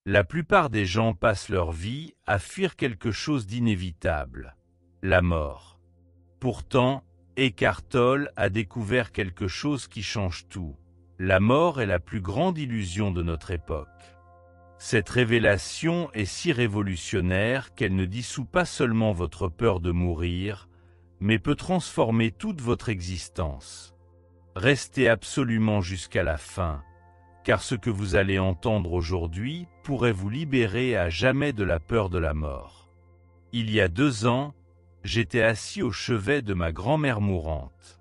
La plupart des gens passent leur vie à fuir quelque chose d'inévitable, la mort. Pourtant, Eckhart Tolle a découvert quelque chose qui change tout. La mort est la plus grande illusion de notre époque. Cette révélation est si révolutionnaire qu'elle ne dissout pas seulement votre peur de mourir, mais peut transformer toute votre existence. Restez absolument jusqu'à la fin, car ce que vous allez entendre aujourd'hui pourrait vous libérer à jamais de la peur de la mort. Il y a 2 ans, j'étais assis au chevet de ma grand-mère mourante.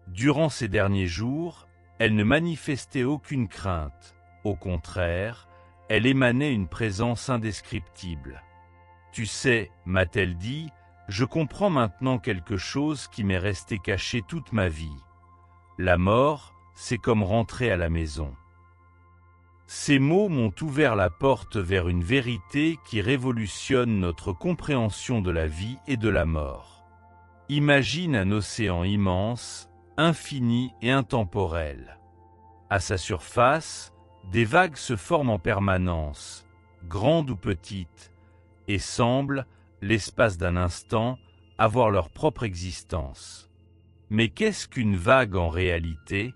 Durant ces derniers jours, elle ne manifestait aucune crainte. Au contraire, elle émanait une présence indescriptible. « Tu sais, m'a-t-elle dit, je comprends maintenant quelque chose qui m'est resté caché toute ma vie. La mort, c'est comme rentrer à la maison. » Ces mots m'ont ouvert la porte vers une vérité qui révolutionne notre compréhension de la vie et de la mort. Imagine un océan immense, infini et intemporel. À sa surface, des vagues se forment en permanence, grandes ou petites, et semblent, l'espace d'un instant, avoir leur propre existence. Mais qu'est-ce qu'une vague en réalité ?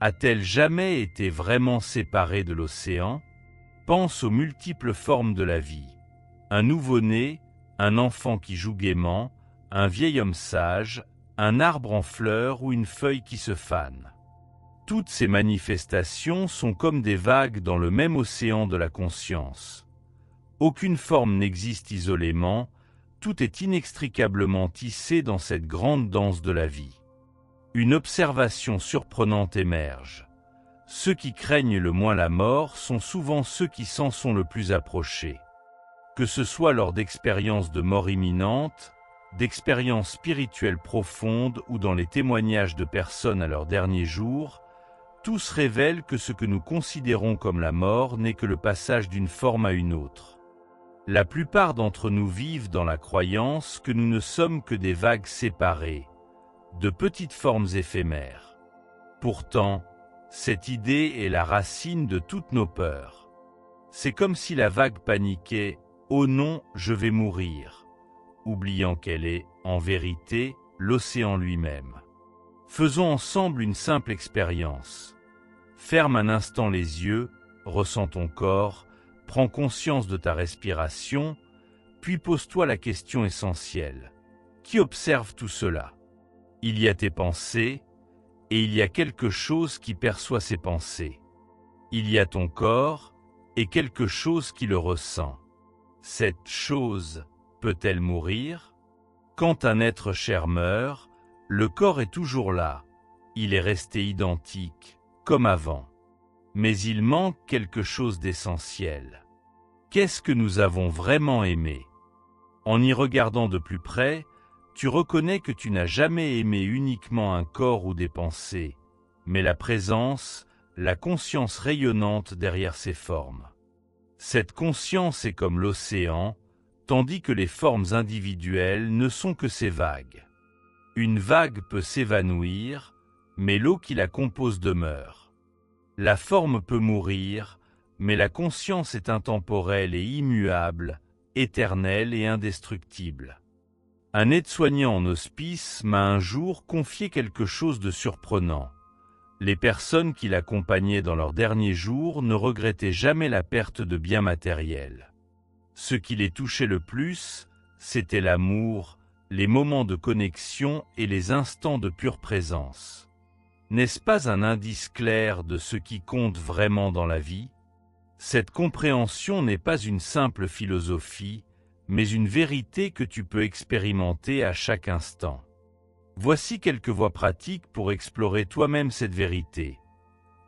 A-t-elle jamais été vraiment séparée de l'océan ? Pense aux multiples formes de la vie. Un nouveau-né, un enfant qui joue gaiement, un vieil homme sage, un arbre en fleurs ou une feuille qui se fane. Toutes ces manifestations sont comme des vagues dans le même océan de la conscience. Aucune forme n'existe isolément, tout est inextricablement tissé dans cette grande danse de la vie. Une observation surprenante émerge. Ceux qui craignent le moins la mort sont souvent ceux qui s'en sont le plus approchés. Que ce soit lors d'expériences de mort imminente, d'expériences spirituelles profondes ou dans les témoignages de personnes à leurs derniers jours, tous révèlent que ce que nous considérons comme la mort n'est que le passage d'une forme à une autre. La plupart d'entre nous vivent dans la croyance que nous ne sommes que des vagues séparées, de petites formes éphémères. Pourtant, cette idée est la racine de toutes nos peurs. C'est comme si la vague paniquait « Oh non, je vais mourir », oubliant qu'elle est, en vérité, l'océan lui-même. Faisons ensemble une simple expérience. Ferme un instant les yeux, ressens ton corps, prends conscience de ta respiration, puis pose-toi la question essentielle. Qui observe tout cela ? Il y a tes pensées, et il y a quelque chose qui perçoit ces pensées. Il y a ton corps, et quelque chose qui le ressent. Cette chose peut-elle mourir ? Quand un être cher meurt, le corps est toujours là, il est resté identique, comme avant. Mais il manque quelque chose d'essentiel. Qu'est-ce que nous avons vraiment aimé ? En y regardant de plus près, tu reconnais que tu n'as jamais aimé uniquement un corps ou des pensées, mais la présence, la conscience rayonnante derrière ces formes. Cette conscience est comme l'océan, tandis que les formes individuelles ne sont que ces vagues. Une vague peut s'évanouir, mais l'eau qui la compose demeure. La forme peut mourir, mais la conscience est intemporelle et immuable, éternelle et indestructible. Un aide-soignant en hospice m'a un jour confié quelque chose de surprenant. Les personnes qui l'accompagnaient dans leurs derniers jours ne regrettaient jamais la perte de biens matériels. Ce qui les touchait le plus, c'était l'amour, les moments de connexion et les instants de pure présence. N'est-ce pas un indice clair de ce qui compte vraiment dans la vie ? Cette compréhension n'est pas une simple philosophie, mais une vérité que tu peux expérimenter à chaque instant. Voici quelques voies pratiques pour explorer toi-même cette vérité.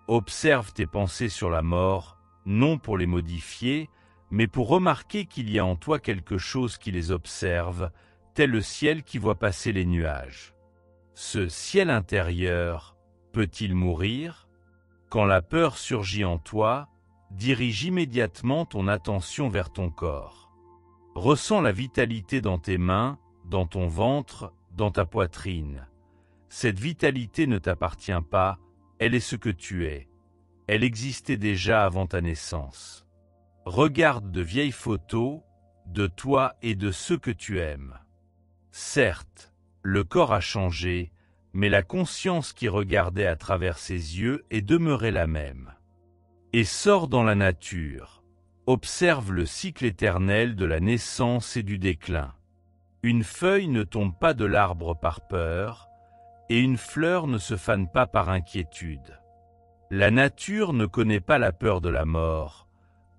Observe tes pensées sur la mort, non pour les modifier, mais pour remarquer qu'il y a en toi quelque chose qui les observe, tel le ciel qui voit passer les nuages. Ce ciel intérieur peut-il mourir ? Quand la peur surgit en toi, dirige immédiatement ton attention vers ton corps. Ressens la vitalité dans tes mains, dans ton ventre, dans ta poitrine. Cette vitalité ne t'appartient pas, elle est ce que tu es. Elle existait déjà avant ta naissance. Regarde de vieilles photos, de toi et de ceux que tu aimes. Certes, le corps a changé, mais la conscience qui regardait à travers ses yeux est demeurée la même. Et sors dans la nature. Observe le cycle éternel de la naissance et du déclin. Une feuille ne tombe pas de l'arbre par peur, et une fleur ne se fane pas par inquiétude. La nature ne connaît pas la peur de la mort,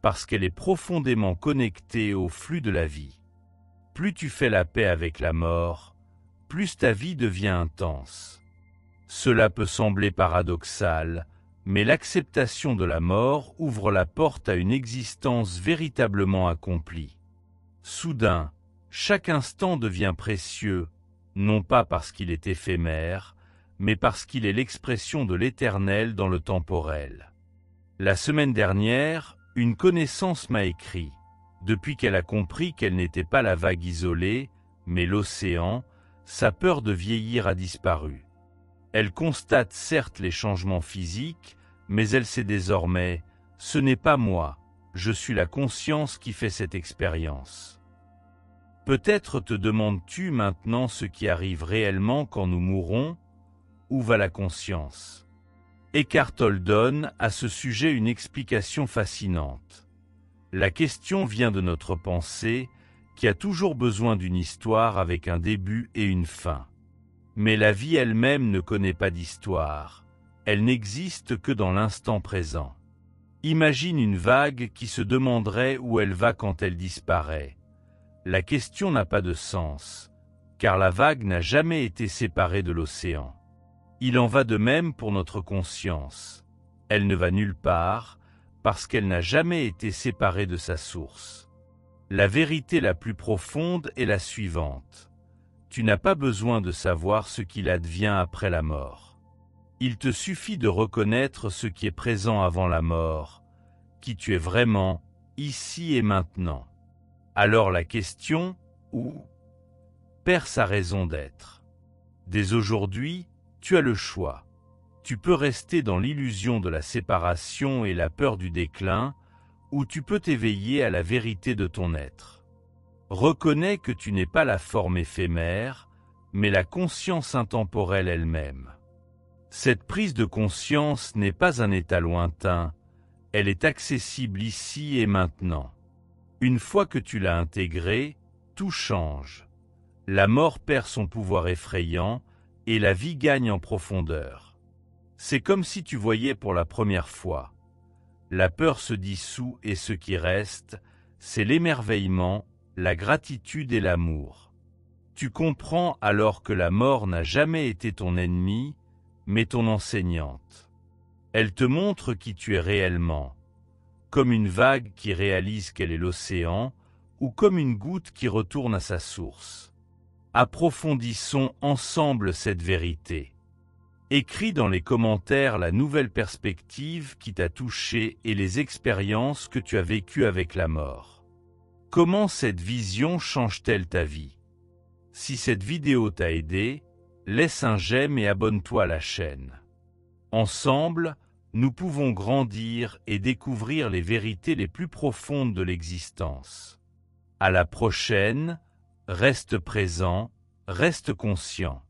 parce qu'elle est profondément connectée au flux de la vie. Plus tu fais la paix avec la mort, plus ta vie devient intense. Cela peut sembler paradoxal, mais l'acceptation de la mort ouvre la porte à une existence véritablement accomplie. Soudain, chaque instant devient précieux, non pas parce qu'il est éphémère, mais parce qu'il est l'expression de l'éternel dans le temporel. La semaine dernière, une connaissance m'a écrit. Depuis qu'elle a compris qu'elle n'était pas la vague isolée, mais l'océan, sa peur de vieillir a disparu. Elle constate certes les changements physiques, mais elle sait désormais, ce n'est pas moi, je suis la conscience qui fait cette expérience. Peut-être te demandes-tu maintenant ce qui arrive réellement quand nous mourrons? Où va la conscience? Eckhart Tolle donne à ce sujet une explication fascinante. La question vient de notre pensée, qui a toujours besoin d'une histoire avec un début et une fin. Mais la vie elle-même ne connaît pas d'histoire, elle n'existe que dans l'instant présent. Imagine une vague qui se demanderait où elle va quand elle disparaît. La question n'a pas de sens, car la vague n'a jamais été séparée de l'océan. Il en va de même pour notre conscience. Elle ne va nulle part, parce qu'elle n'a jamais été séparée de sa source. La vérité la plus profonde est la suivante. Tu n'as pas besoin de savoir ce qu'il advient après la mort. Il te suffit de reconnaître ce qui est présent avant la mort, qui tu es vraiment, ici et maintenant. Alors la question, où, perd sa raison d'être. Dès aujourd'hui, tu as le choix. Tu peux rester dans l'illusion de la séparation et la peur du déclin, ou tu peux t'éveiller à la vérité de ton être. Reconnais que tu n'es pas la forme éphémère, mais la conscience intemporelle elle-même. Cette prise de conscience n'est pas un état lointain, elle est accessible ici et maintenant. Une fois que tu l'as intégrée, tout change. La mort perd son pouvoir effrayant et la vie gagne en profondeur. C'est comme si tu voyais pour la première fois. La peur se dissout et ce qui reste, c'est l'émerveillement, la gratitude et l'amour. Tu comprends alors que la mort n'a jamais été ton ennemi, mais ton enseignante. Elle te montre qui tu es réellement, comme une vague qui réalise qu'elle est l'océan, ou comme une goutte qui retourne à sa source. Approfondissons ensemble cette vérité. Écris dans les commentaires la nouvelle perspective qui t'a touché et les expériences que tu as vécues avec la mort. Comment cette vision change-t-elle ta vie? Si cette vidéo t'a aidé, laisse un j'aime et abonne-toi à la chaîne. Ensemble, nous pouvons grandir et découvrir les vérités les plus profondes de l'existence. À la prochaine, reste présent, reste conscient.